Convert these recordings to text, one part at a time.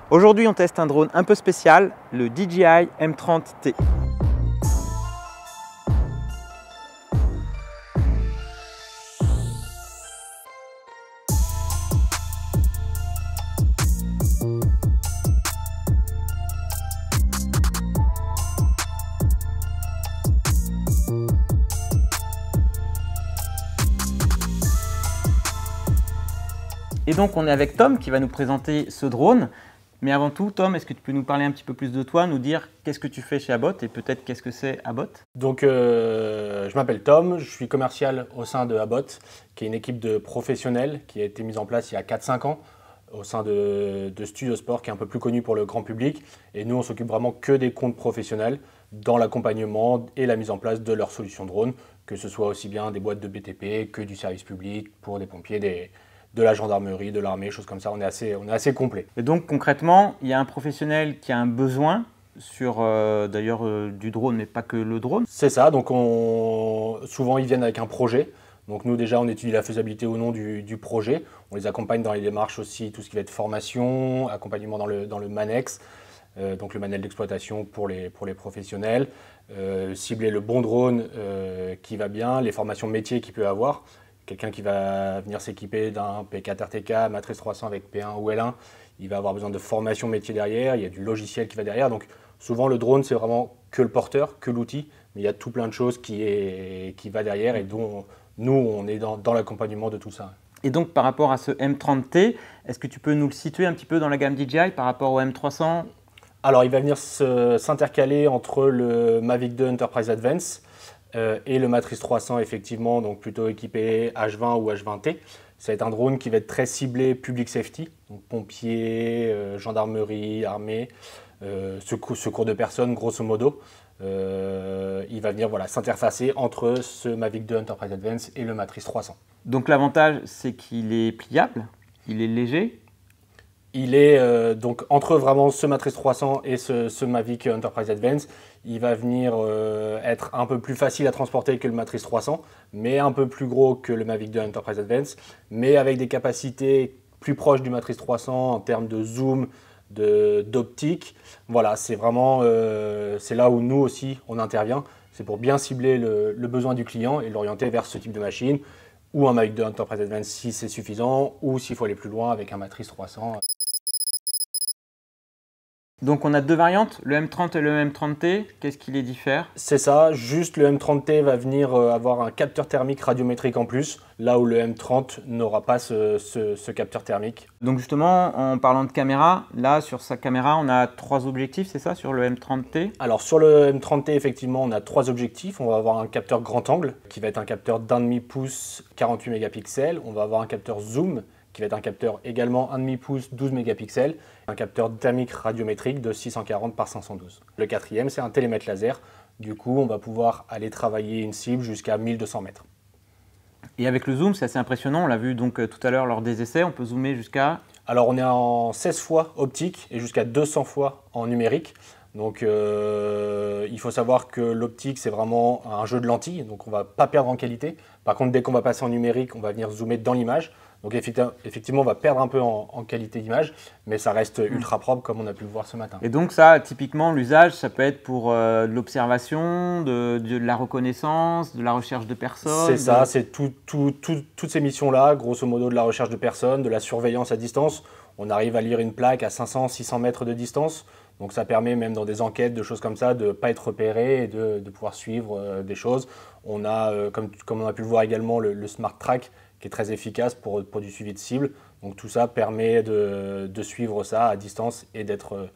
Aujourd'hui, on teste un drone un peu spécial, le DJI M30T. Et donc on est avec Tom qui va nous présenter ce drone. Mais avant tout, Tom, est-ce que tu peux nous parler un petit peu plus de toi, nous dire qu'est-ce que tu fais chez Abbot et peut-être qu'est-ce que c'est Abbot? Donc je m'appelle Tom, je suis commercial au sein de Abbot, qui est une équipe de professionnels qui a été mise en place il y a 4-5 ans au sein de Studio Sport, qui est un peu plus connu pour le grand public. Et nous, on s'occupe vraiment que des comptes professionnels dans l'accompagnement et la mise en place de leurs solutions drone, que ce soit aussi bien des boîtes de BTP que du service public pour des pompiers, de la gendarmerie, de l'armée, choses comme ça. On est assez complet. Et donc concrètement, il y a un professionnel qui a un besoin sur d'ailleurs du drone, mais pas que le drone. C'est ça, donc souvent ils viennent avec un projet. Donc nous déjà on étudie la faisabilité ou non du projet. On les accompagne dans les démarches aussi, tout ce qui va être formation, accompagnement dans le MANEX, donc le manuel d'exploitation pour les professionnels, cibler le bon drone qui va bien, les formations métiers qu'il peut avoir. Quelqu'un qui va venir s'équiper d'un P4 RTK, Matrice 300 avec P1 ou L1, il va avoir besoin de formation métier derrière, il y a du logiciel qui va derrière. Donc souvent le drone c'est vraiment que le porteur, que l'outil, mais il y a tout plein de choses qui va derrière et dont nous on est dans l'accompagnement de tout ça. Et donc par rapport à ce M30T, est-ce que tu peux nous le situer un petit peu dans la gamme DJI par rapport au M300? Alors il va venir s'intercaler entre le Mavic 2 Enterprise Advance et le Matrice 300 effectivement, donc plutôt équipé H20 ou H20T. Ça va être un drone qui va être très ciblé public safety, donc pompiers, gendarmerie, armée, secours de personnes grosso modo. Il va venir s'interfacer entre ce Mavic 2 Enterprise Advance et le Matrice 300. Donc l'avantage c'est qu'il est pliable, il est léger. Il est donc entre vraiment ce Matrice 300 et ce Mavic Enterprise Advance, il va venir être un peu plus facile à transporter que le Matrice 300, mais un peu plus gros que le Mavic 2 Enterprise Advance, mais avec des capacités plus proches du Matrice 300 en termes de zoom, d'optique. Voilà, c'est vraiment c'est là où nous aussi on intervient. C'est pour bien cibler le besoin du client et l'orienter vers ce type de machine, ou un Mavic 2 Enterprise Advance si c'est suffisant, ou s'il faut aller plus loin avec un Matrice 300. Donc on a deux variantes, le M30 et le M30T, qu'est-ce qui les diffère? C'est ça, juste le M30T va venir avoir un capteur thermique radiométrique en plus, là où le M30 n'aura pas ce capteur thermique. Donc justement, en parlant de caméra, là sur sa caméra, on a 3 objectifs, c'est ça, sur le M30T? Alors sur le M30T, effectivement, on a 3 objectifs. On va avoir un capteur grand angle, qui va être un capteur d'1,5 pouce, 48 mégapixels. On va avoir un capteur zoom, qui va être un capteur également 1,5 pouce, 12 mégapixels, un capteur thermique radiométrique de 640 par 512. Le quatrième, c'est un télémètre laser. Du coup, on va pouvoir aller travailler une cible jusqu'à 1200 mètres. Et avec le zoom, c'est assez impressionnant. On l'a vu donc tout à l'heure lors des essais, on peut zoomer jusqu'à... Alors, on est en 16 fois optique et jusqu'à 200 fois en numérique. Donc, il faut savoir que l'optique, c'est vraiment un jeu de lentilles. Donc, on ne va pas perdre en qualité. Par contre, dès qu'on va passer en numérique, on va venir zoomer dans l'image. Donc effectivement, on va perdre un peu en qualité d'image, mais ça reste ultra propre comme on a pu le voir ce matin. Et donc ça, typiquement, l'usage, ça peut être pour de l'observation, de la reconnaissance, de la recherche de personnes. C'est ça, c'est toutes ces missions-là, grosso modo de la recherche de personnes, de la surveillance à distance. On arrive à lire une plaque à 500-600 mètres de distance. Donc ça permet même dans des enquêtes, de choses comme ça, de ne pas être repéré et de pouvoir suivre des choses. On a, comme on a pu le voir également, le Smart Track, qui est très efficace pour du suivi de cible. Donc tout ça permet de suivre ça à distance et d'être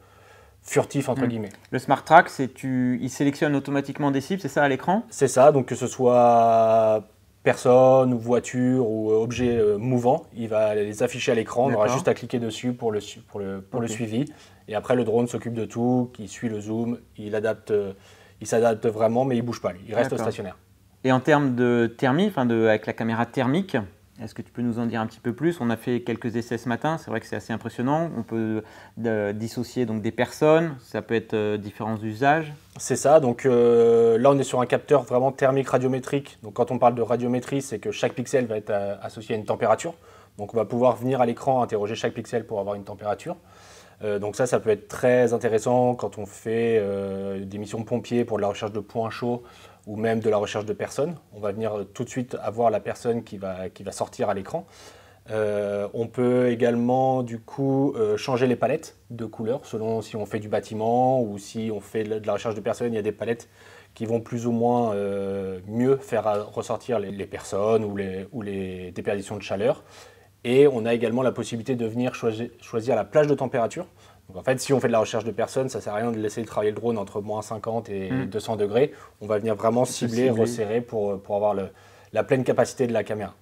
furtif entre guillemets. Le Smart Track, il sélectionne automatiquement des cibles, c'est ça à l'écran? C'est ça, donc que ce soit personne ou voiture ou objet mouvant, il va les afficher à l'écran, on aura juste à cliquer dessus pour le suivi. Et après le drone s'occupe de tout, il suit le zoom, il s'adapte vraiment mais il ne bouge pas, il reste stationnaire. Et en termes de thermie, avec la caméra thermique, est-ce que tu peux nous en dire un petit peu plus? On a fait quelques essais ce matin, c'est vrai que c'est assez impressionnant. On peut dissocier donc des personnes, ça peut être différents usages. C'est ça, donc là on est sur un capteur vraiment thermique radiométrique. Donc quand on parle de radiométrie, c'est que chaque pixel va être associé à une température. Donc on va pouvoir venir à l'écran interroger chaque pixel pour avoir une température. Donc ça peut être très intéressant quand on fait des missions pompiers pour de la recherche de points chauds ou même de la recherche de personnes. On va venir tout de suite avoir la personne qui va sortir à l'écran. On peut également du coup changer les palettes de couleurs selon si on fait du bâtiment ou si on fait de la recherche de personnes. Il y a des palettes qui vont plus ou moins mieux faire ressortir les personnes ou les déperditions de chaleur. Et on a également la possibilité de venir choisir la plage de température. Donc en fait, si on fait de la recherche de personnes, ça ne sert à rien de laisser travailler le drone entre moins 50 et 200 degrés. On va venir vraiment cibler, resserrer pour avoir la pleine capacité de la caméra.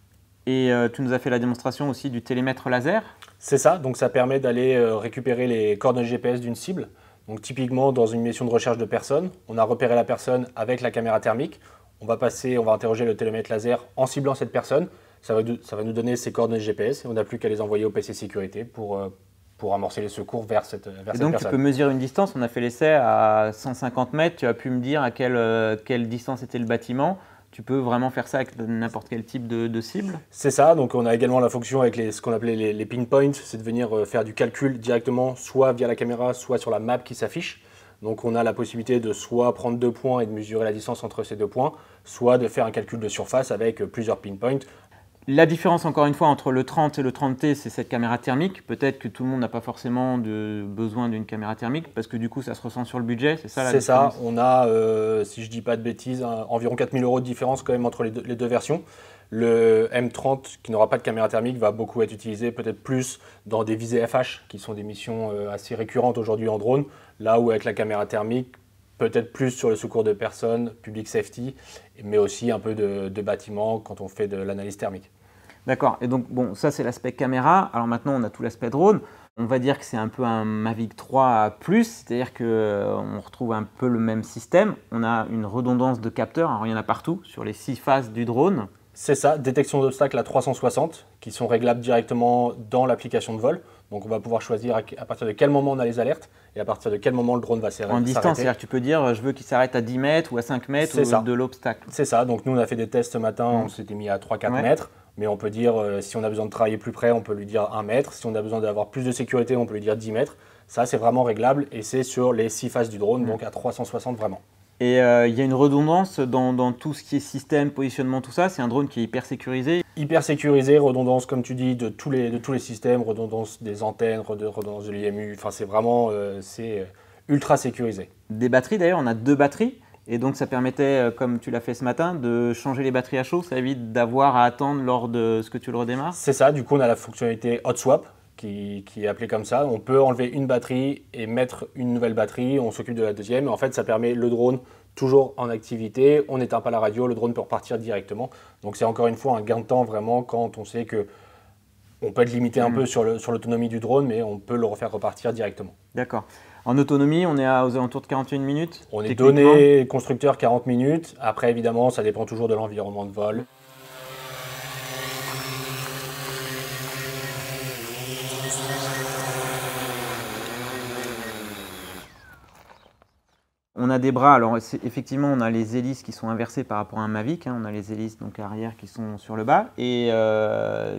Et tu nous as fait la démonstration aussi du télémètre laser. C'est ça, donc ça permet d'aller récupérer les coordonnées GPS d'une cible. Donc typiquement, dans une mission de recherche de personnes, on a repéré la personne avec la caméra thermique. On va interroger le télémètre laser en ciblant cette personne. Ça va nous donner ses coordonnées GPS et on n'a plus qu'à les envoyer au PC sécurité pour amorcer les secours vers cette personne. Et donc tu peux mesurer une distance, on a fait l'essai à 150 mètres, tu as pu me dire à quelle distance était le bâtiment. Tu peux vraiment faire ça avec n'importe quel type de cible? C'est ça, donc on a également la fonction avec ce qu'on appelait les pinpoints, c'est de venir faire du calcul directement soit via la caméra, soit sur la map qui s'affiche. Donc on a la possibilité de soit prendre 2 points et de mesurer la distance entre ces 2 points, soit de faire un calcul de surface avec plusieurs pinpoints. La différence, encore une fois, entre le 30 et le 30T, c'est cette caméra thermique. Peut-être que tout le monde n'a pas forcément besoin d'une caméra thermique, parce que du coup, ça se ressent sur le budget, c'est ça la différence? C'est ça, on a, si je ne dis pas de bêtises, environ 4 000 € de différence quand même entre les deux versions. Le M30, qui n'aura pas de caméra thermique, va beaucoup être utilisé, peut-être plus dans des visées FH, qui sont des missions assez récurrentes aujourd'hui en drone, là où avec la caméra thermique, peut-être plus sur le secours de personnes, public safety, mais aussi un peu de bâtiments quand on fait de l'analyse thermique. D'accord, et donc bon, ça c'est l'aspect caméra. Alors maintenant on a tout l'aspect drone. On va dire que c'est un peu un Mavic 3 Plus, c'est-à-dire qu'on retrouve un peu le même système. On a une redondance de capteurs, alors il y en a partout, sur les 6 faces du drone. C'est ça, détection d'obstacles à 360 qui sont réglables directement dans l'application de vol. Donc on va pouvoir choisir à partir de quel moment on a les alertes et à partir de quel moment le drone va s'arrêter. En distance, c'est-à-dire que tu peux dire je veux qu'il s'arrête à 10 mètres ou à 5 mètres de l'obstacle. C'est ça, donc nous on a fait des tests ce matin, on s'était mis à 3-4 mètres. Mais on peut dire, si on a besoin de travailler plus près, on peut lui dire 1 mètre. Si on a besoin d'avoir plus de sécurité, on peut lui dire 10 mètres. Ça, c'est vraiment réglable et c'est sur les 6 faces du drone, donc à 360 vraiment. Et il y a une redondance dans tout ce qui est système, positionnement, tout ça. C'est un drone qui est hyper sécurisé. Hyper sécurisé, redondance, comme tu dis, de tous les systèmes, redondance des antennes, redondance de l'IMU. Enfin, c'est vraiment ultra sécurisé. Des batteries, d'ailleurs, on a 2 batteries. Et donc ça permettait, comme tu l'as fait ce matin, de changer les batteries à chaud. Ça évite d'avoir à attendre lors de ce que tu le redémarres. C'est ça, du coup on a la fonctionnalité Hot Swap qui est appelée comme ça. On peut enlever une batterie et mettre une nouvelle batterie, on s'occupe de la deuxième. Et en fait ça permet le drone toujours en activité, on n'éteint pas la radio, le drone peut repartir directement. Donc c'est encore une fois un gain de temps vraiment quand on sait que on peut être limité un peu sur l'autonomie du drone, mais on peut le refaire repartir directement. D'accord. En autonomie, on est aux alentours de 41 minutes. On est donné constructeur 40 minutes. Après, évidemment, ça dépend toujours de l'environnement de vol. On a des bras, alors effectivement on a les hélices qui sont inversées par rapport à un Mavic, on a les hélices donc arrière qui sont sur le bas, et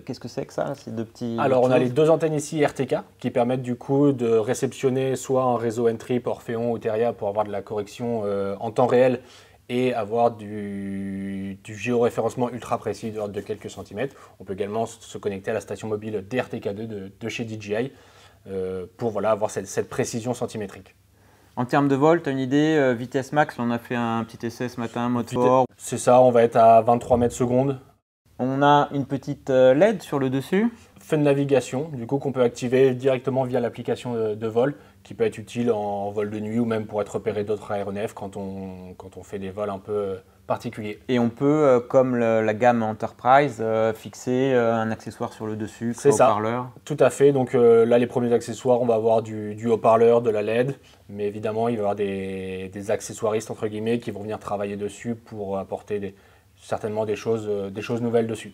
qu'est-ce que c'est que ça, ces deux petits... Alors on a les 2 antennes ici RTK qui permettent du coup de réceptionner soit un réseau N-Trip, Orphéon ou Teria pour avoir de la correction en temps réel et avoir du géoréférencement ultra précis de l'ordre de quelques centimètres. On peut également se connecter à la station mobile DRTK2 de chez DJI pour avoir cette précision centimétrique. En termes de vol, tu as une idée, vitesse max, on a fait un petit essai ce matin, mode fort. C'est ça, on va être à 23 mètres secondes. On a une petite LED sur le dessus. Feu de navigation, du coup qu'on peut activer directement via l'application de vol, qui peut être utile en vol de nuit ou même pour être repéré d'autres aéronefs quand on fait des vols un peu particuliers. Et on peut, comme la gamme Enterprise, fixer un accessoire sur le dessus, c'est ça, haut-parleur. Tout à fait, donc là les premiers accessoires, on va avoir du haut-parleur, de la LED, mais évidemment il va y avoir des accessoiristes entre guillemets qui vont venir travailler dessus pour apporter certainement des choses nouvelles dessus.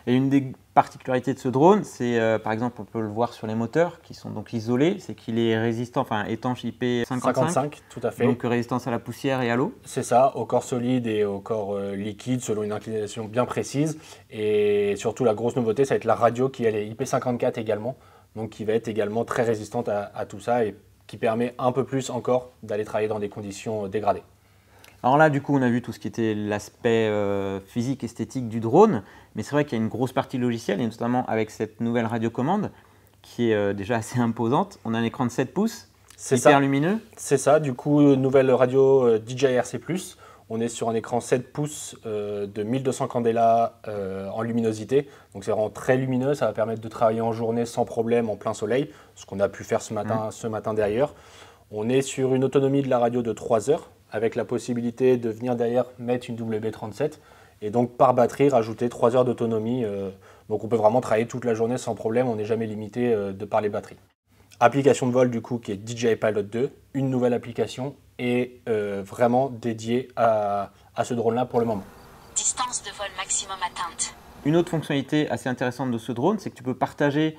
Et une des particularités de ce drone, c'est par exemple, on peut le voir sur les moteurs qui sont donc isolés, c'est qu'il est résistant, enfin étanche IP55, tout à fait. Donc résistance à la poussière et à l'eau. C'est ça, au corps solide et au corps liquide selon une inclination bien précise. Et surtout la grosse nouveauté, ça va être la radio qui elle est IP54 également. donc qui va être également très résistante à tout ça et qui permet un peu plus encore d'aller travailler dans des conditions dégradées. Alors là, du coup, on a vu tout ce qui était l'aspect physique, esthétique du drone, mais c'est vrai qu'il y a une grosse partie logicielle, et notamment avec cette nouvelle radiocommande qui est déjà assez imposante. On a un écran de 7 pouces, hyper lumineux. C'est ça, du coup, nouvelle radio DJI RC+. On est sur un écran 7 pouces de 1200 candela en luminosité. Donc c'est vraiment très lumineux, ça va permettre de travailler en journée sans problème en plein soleil, ce qu'on a pu faire ce matin derrière. On est sur une autonomie de la radio de 3 heures, avec la possibilité de venir derrière mettre une WB37 et donc par batterie rajouter 3 heures d'autonomie. Donc on peut vraiment travailler toute la journée sans problème, on n'est jamais limité de par les batteries. Application de vol du coup qui est DJI Pilot 2, une nouvelle application et vraiment dédiée à ce drone-là pour le moment. Distance de vol maximum atteinte. Une autre fonctionnalité assez intéressante de ce drone, c'est que tu peux partager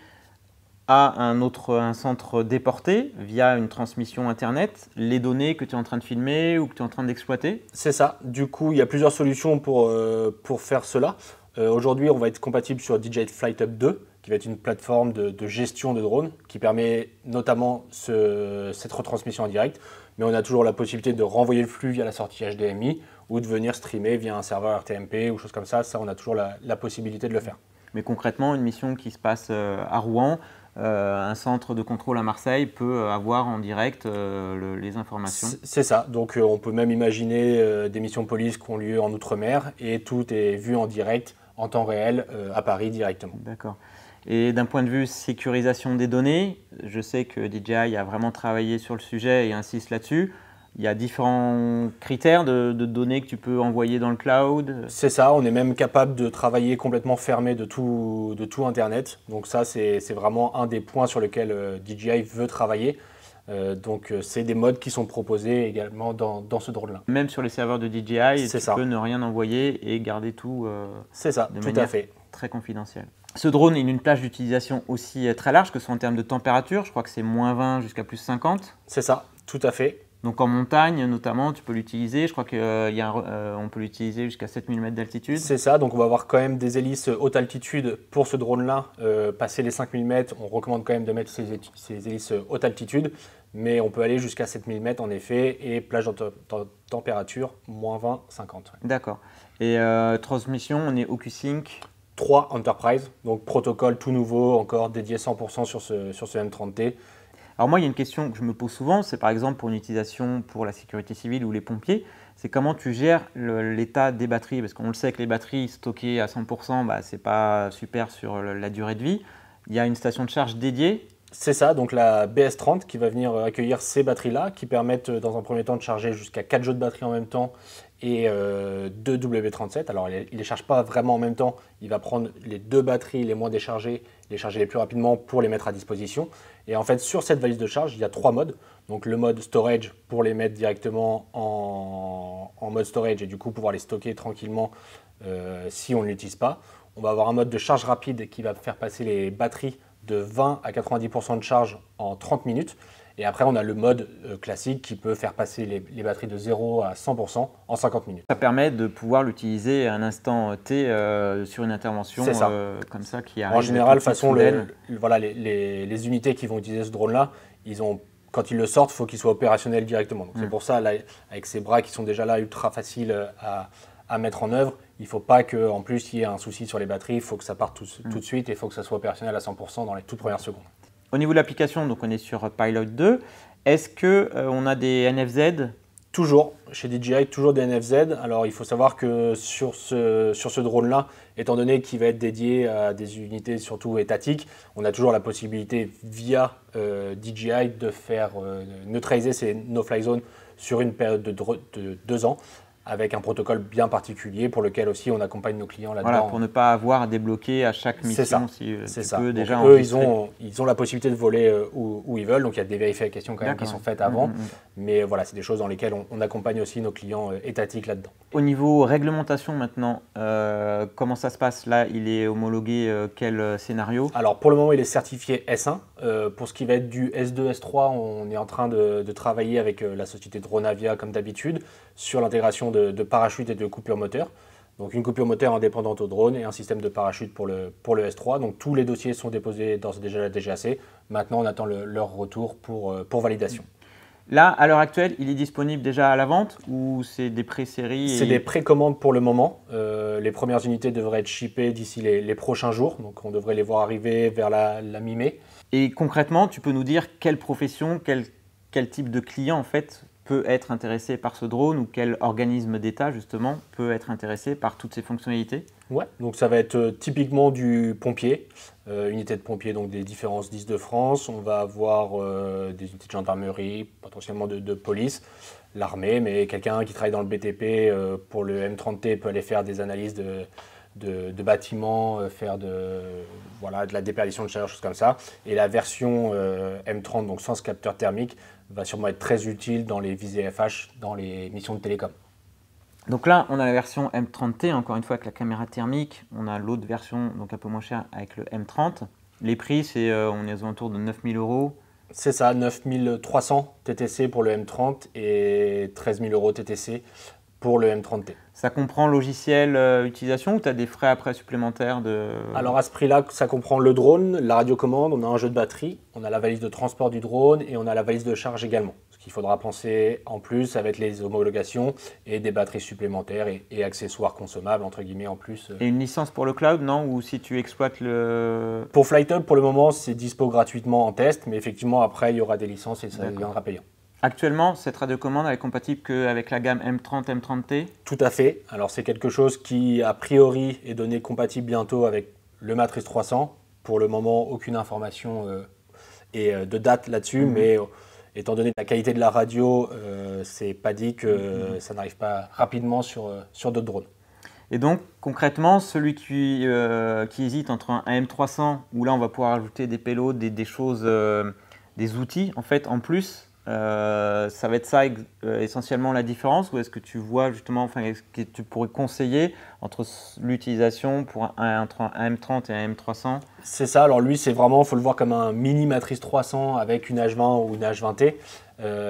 à un centre déporté via une transmission internet les données que tu es en train de filmer ou que tu es en train d'exploiter. C'est ça, du coup il y a plusieurs solutions pour faire cela. Aujourd'hui on va être compatible sur DJI Flight Hub 2 qui va être une plateforme de gestion de drones qui permet notamment cette retransmission en direct, mais on a toujours la possibilité de renvoyer le flux via la sortie HDMI ou de venir streamer via un serveur RTMP ou choses comme ça, on a toujours la possibilité de le faire. Mais concrètement, une mission qui se passe à Rouen, un centre de contrôle à Marseille peut avoir en direct les informations. C'est ça, donc on peut même imaginer des missions de police qui ont lieu en Outre-mer et tout est vu en direct, en temps réel, à Paris directement. D'accord. Et d'un point de vue sécurisation des données, je sais que DJI a vraiment travaillé sur le sujet et insiste là-dessus. Il y a différents critères de données que tu peux envoyer dans le cloud. C'est ça, on est même capable de travailler complètement fermé de tout Internet. Donc ça, c'est vraiment un des points sur lesquels DJI veut travailler. Donc c'est des modes qui sont proposés également dans ce drone-là. Même sur les serveurs de DJI, tu peux ne rien envoyer et garder tout c'est ça, de tout manière à fait. Très confidentielle. Ce drone a une plage d'utilisation aussi très large, que ce soit en termes de température. Je crois que c'est -20 jusqu'à +50. C'est ça, tout à fait. Donc en montagne notamment, tu peux l'utiliser. Je crois qu'on peut l'utiliser jusqu'à 7000 mètres d'altitude. C'est ça, donc on va avoir quand même des hélices haute altitude pour ce drone-là. Passer les 5000 mètres, on recommande quand même de mettre ces hélices haute altitude, mais on peut aller jusqu'à 7000 mètres en effet, et plage de température -20, 50. D'accord. Et transmission, on est OcuSync 3 Enterprise, donc protocole tout nouveau, encore dédié 100% sur ce M30T. Alors moi, il y a une question que je me pose souvent, c'est par exemple pour une utilisation pour la sécurité civile ou les pompiers, c'est comment tu gères l'état des batteries, parce qu'on le sait que les batteries stockées à 100%, ce n'est pas super sur la durée de vie. Il y a une station de charge dédiée. C'est ça, donc la BS30 qui va venir accueillir ces batteries-là, qui permettent dans un premier temps de charger jusqu'à 4 jeux de batterie en même temps et 2 W37. Alors il ne les charge pas vraiment en même temps, il va prendre les 2 batteries les moins déchargées, les charger les plus rapidement pour les mettre à disposition. Et en fait sur cette valise de charge, il y a 3 modes. Donc le mode storage pour les mettre directement en mode storage et du coup pouvoir les stocker tranquillement si on ne l'utilise pas. On va avoir un mode de charge rapide qui va faire passer les batteries de 20 à 90% de charge en 30 minutes. Et après, on a le mode classique qui peut faire passer les batteries de 0 à 100% en 50 minutes. Ça permet de pouvoir l'utiliser à un instant T sur une intervention comme ça qui arrive. En général, les unités qui vont utiliser ce drone-là, quand ils le sortent, il faut qu'ils soient opérationnels directement. Donc c'est pour ça, là, avec ces bras qui sont déjà là ultra faciles à mettre en œuvre, il ne faut pas qu'en plus il y ait un souci sur les batteries, il faut que ça parte tout de suite et il faut que ça soit opérationnel à 100% dans les toutes premières secondes. Au niveau de l'application, donc on est sur Pilot 2. Est-ce qu'on a des NFZ? Toujours, chez DJI, toujours des NFZ. Alors il faut savoir que sur ce drone-là, étant donné qu'il va être dédié à des unités surtout étatiques, on a toujours la possibilité via DJI de faire neutraliser ces no-fly zones sur une période de 2 ans. Avec un protocole bien particulier pour lequel aussi on accompagne nos clients là-dedans. Voilà, pour ne pas avoir à débloquer à chaque mission. C'est ça. Déjà eux, ils ont la possibilité de voler où ils veulent, donc il y a des vérifications quand même qui sont faites avant. Mais voilà, c'est des choses dans lesquelles on accompagne aussi nos clients étatiques là-dedans. Au niveau réglementation maintenant, comment ça se passe? Là, il est homologué quel scénario? Alors pour le moment, il est certifié S1. Pour ce qui va être du S2, S3, on est en train de travailler avec la société Dronavia comme d'habitude sur l'intégration de parachutes et de coupures moteur. Donc une coupure moteur indépendante au drone et un système de parachute pour le S3. Donc tous les dossiers sont déposés d'ores et déjà à la DGAC. Maintenant, on attend leur retour pour validation. Là, à l'heure actuelle, il est disponible déjà à la vente ou c'est des pré-séries C'est des précommandes pour le moment. Les premières unités devraient être shippées d'ici les prochains jours. Donc on devrait les voir arriver vers la mi-mai. Et concrètement, tu peux nous dire quelle profession, quel type de client en fait peut être intéressé par ce drone ou quel organisme d'État justement peut être intéressé par toutes ces fonctionnalités? Ouais, donc ça va être typiquement du pompier, unité de pompiers donc des différents SDIS de France. On va avoir des unités de gendarmerie, potentiellement de police, l'armée, mais quelqu'un qui travaille dans le BTP pour le M30T peut aller faire des analyses de bâtiments, faire de la déperdition de chaleur, choses comme ça. Et la version M30, donc sans capteur thermique, va sûrement être très utile dans les visées FH, dans les missions de télécom. Donc là, on a la version M30T, encore une fois avec la caméra thermique. On a l'autre version, donc un peu moins chère, avec le M30. Les prix, on est aux alentours de 9 000 euros. C'est ça, 9 300 TTC pour le M30 et 13 000 euros TTC pour le M30T. Ça comprend logiciel utilisation ou tu as des frais après supplémentaires Alors à ce prix-là, ça comprend le drone, la radiocommande, on a un jeu de batterie, on a la valise de transport du drone et on a la valise de charge également. Ce qu'il faudra penser en plus avec les homologations et des batteries supplémentaires et accessoires consommables entre guillemets en plus. Et une licence pour le cloud, non? Ou si tu exploites le... Pour FlightHub, pour le moment, c'est dispo gratuitement en test, mais effectivement après il y aura des licences et ça deviendra payant. Actuellement, cette radiocommande elle est compatible qu'avec la gamme M30, M30T? Tout à fait. Alors c'est quelque chose qui, a priori, est donné compatible bientôt avec le Matrice 300. Pour le moment, aucune information de date là-dessus, mais étant donné la qualité de la radio, c'est pas dit que ça n'arrive pas rapidement sur d'autres drones. Et donc, concrètement, celui qui hésite entre un M300, où là on va pouvoir ajouter des payloads, des choses, des outils en fait en plus, ça va être ça essentiellement la différence, ou est-ce que tu vois justement, enfin, est-ce que tu pourrais conseiller entre l'utilisation entre un M30 et un M300? C'est ça, alors lui c'est vraiment, il faut le voir comme un mini Matrice 300 avec une H20 ou une H20T.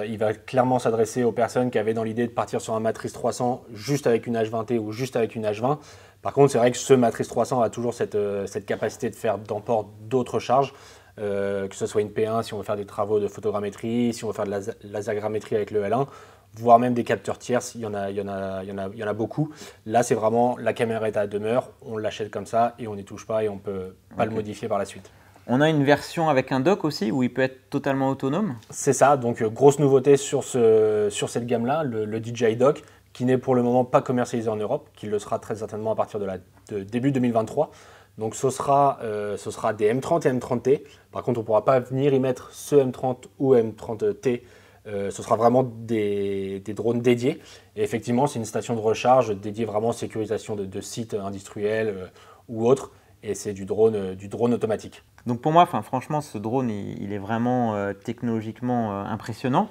Il va clairement s'adresser aux personnes qui avaient dans l'idée de partir sur un Matrice 300 juste avec une H20T ou juste avec une H20. Par contre, c'est vrai que ce Matrice 300 a toujours cette capacité de faire d'emport d'autres charges. Que ce soit une P1 si on veut faire des travaux de photogrammétrie, si on veut faire de la lasergrammétrie avec le L1, voire même des capteurs tierces, il y en a beaucoup. Là, c'est vraiment la caméra est à demeure, on l'achète comme ça et on n'y touche pas et on ne peut pas le modifier par la suite. On a une version avec un dock aussi où il peut être totalement autonome? C'est ça, donc grosse nouveauté sur cette gamme-là, le DJI Dock, qui n'est pour le moment pas commercialisé en Europe, qui le sera très certainement à partir de début 2023. Donc ce sera des M30 et M30T. Par contre, on ne pourra pas venir y mettre ce M30 ou M30T. Ce sera vraiment des drones dédiés. Et effectivement, c'est une station de recharge dédiée vraiment à sécurisation de sites industriels ou autres. Et c'est du drone automatique. Donc pour moi, franchement, ce drone, il est vraiment technologiquement impressionnant.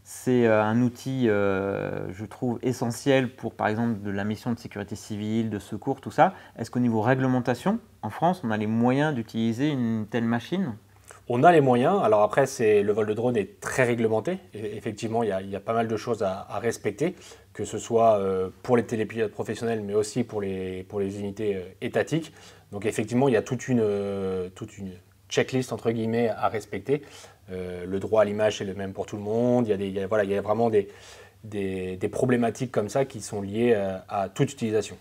C'est un outil, je trouve, essentiel pour, par exemple, de la mission de sécurité civile, de secours, tout ça. Est-ce qu'au niveau réglementation, en France, on a les moyens d'utiliser une telle machine? On a les moyens. Alors après, le vol de drone est très réglementé. Et effectivement, il y a pas mal de choses à respecter, que ce soit pour les télépilotes professionnels, mais aussi pour les unités étatiques. Donc effectivement, il y a toute une checklist entre guillemets à respecter. Le droit à l'image c'est le même pour tout le monde. Il y a vraiment des problématiques comme ça qui sont liées à toute utilisation.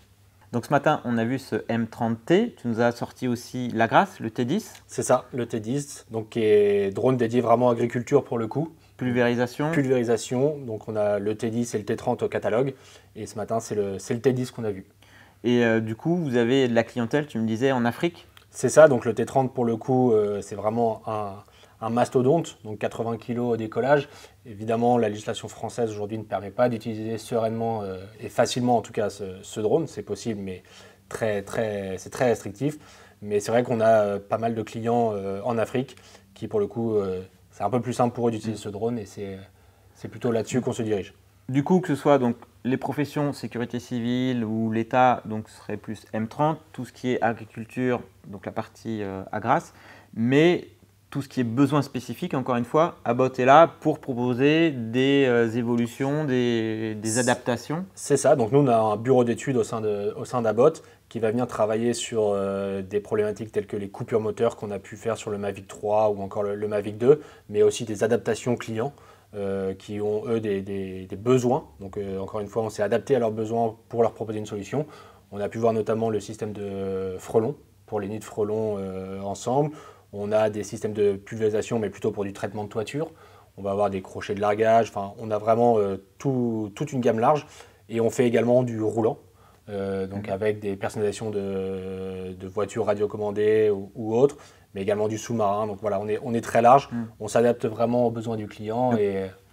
Donc ce matin, on a vu ce M30T. Tu nous as sorti aussi la Grace, le T10. C'est ça, le T10, donc qui est drone dédié vraiment à l'agriculture pour le coup. Pulvérisation. Pulvérisation. Donc on a le T10 et le T30 au catalogue. Et ce matin, c'est le T10 qu'on a vu. Et du coup, vous avez de la clientèle, tu me disais, en Afrique? C'est ça, donc le T30 pour le coup, c'est vraiment un mastodonte, donc 80 kg au décollage. Évidemment, la législation française aujourd'hui ne permet pas d'utiliser sereinement et facilement en tout cas ce drone. C'est possible, mais c'est très restrictif. Mais c'est vrai qu'on a pas mal de clients en Afrique qui pour le coup, c'est un peu plus simple pour eux d'utiliser ce drone et c'est plutôt là-dessus qu'on se dirige. Du coup, que ce soit donc les professions sécurité civile ou l'État, donc ce serait plus M30, tout ce qui est agriculture, donc la partie à Grasse, mais tout ce qui est besoin spécifique, encore une fois, Abot est là pour proposer des évolutions, des adaptations. C'est ça, donc nous on a un bureau d'études au sein d'Abot qui va venir travailler sur des problématiques telles que les coupures moteurs qu'on a pu faire sur le Mavic 3 ou encore le Mavic 2, mais aussi des adaptations clients qui ont eux des besoins. Donc encore une fois, on s'est adapté à leurs besoins pour leur proposer une solution. On a pu voir notamment le système de frelons, pour les nids de frelons ensemble. On a des systèmes de pulvérisation, mais plutôt pour du traitement de toiture. On va avoir des crochets de largage. Enfin, on a vraiment toute une gamme large. Et on fait également du roulant, donc avec des personnalisations de voitures radiocommandées ou autres, mais également du sous-marin. Donc voilà, on est très large. On s'adapte vraiment aux besoins du client.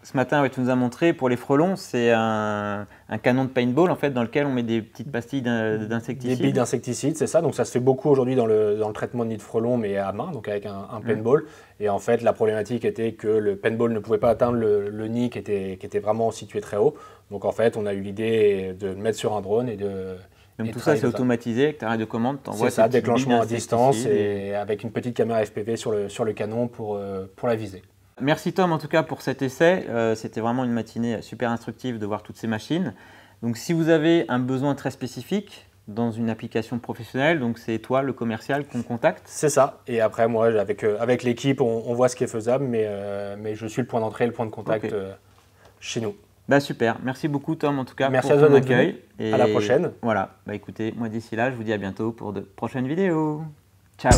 Ce matin, ouais, tu nous as montré, pour les frelons, c'est un canon de paintball en fait, dans lequel on met des petites pastilles d'insecticides. Des billes d'insecticides, c'est ça. Donc ça se fait beaucoup aujourd'hui dans le traitement de nids de frelons, mais à main, donc avec un paintball. Et en fait, la problématique était que le paintball ne pouvait pas atteindre le nid qui était vraiment situé très haut. Donc en fait, on a eu l'idée de le mettre sur un drone et de... Même tout ça, c'est automatisé avec ta radiocommande. C'est ça, déclenchement à distance et avec une petite caméra FPV sur le canon pour la visée. Merci Tom en tout cas pour cet essai. C'était vraiment une matinée super instructive de voir toutes ces machines. Donc si vous avez un besoin très spécifique dans une application professionnelle, donc c'est toi le commercial qu'on contacte. C'est ça. Et après moi avec l'équipe on voit ce qui est faisable, mais je suis le point d'entrée, le point de contact chez nous. Bah super, merci beaucoup Tom en tout cas merci pour ton accueil. Et à la prochaine. Voilà, bah écoutez, moi d'ici là je vous dis à bientôt pour de prochaines vidéos. Ciao.